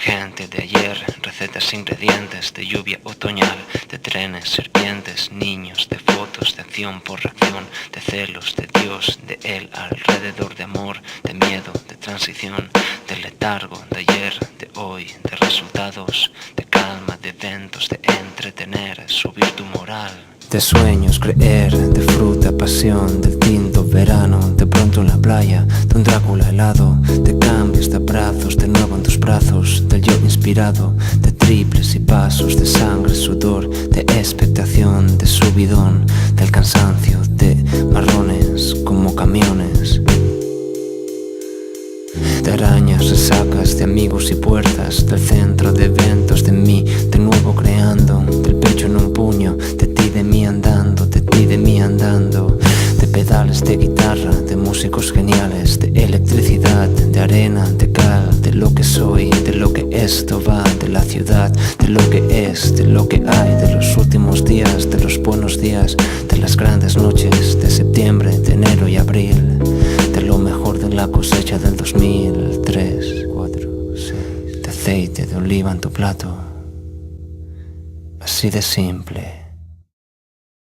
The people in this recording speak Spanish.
gente de ayer, recetas, ingredientes de lluvia otoñal, de trenes, serpientes, niños, de fotos, de acción por reacción, de celos, de Dios, de él, alrededor de amor, de miedo, de transición, de letargo, de ayer, de hoy, de resultados, de calma, de eventos, de entretener, subir tu moral. De sueños, creer, de fruta, pasión, del tinto verano, de pronto en la playa, de un Drácula helado, de cambios, de abrazos, de nuevo en tus brazos, del yo inspirado, de triples y pasos, de sangre, sudor, de expectación, de subidón, del cansancio, de marrones como camiones, de arañas, resacas, de amigos y puertas, del centro de eventos, de mí, de nuevo creando, del pecho en un puño, de ti, de mí andando, de ti, de mí andando, de pedales de guitarra, de músicos geniales, de electricidad, de arena, de cal, de lo que soy, de lo que esto va, de la ciudad, de lo que es, de lo que hay, de los últimos días, de los buenos días, de las grandes noches, de septiembre, de enero y abril, de lo mejor de la cosecha del 2003, 4, 6, de aceite de oliva en tu plato, así de simple.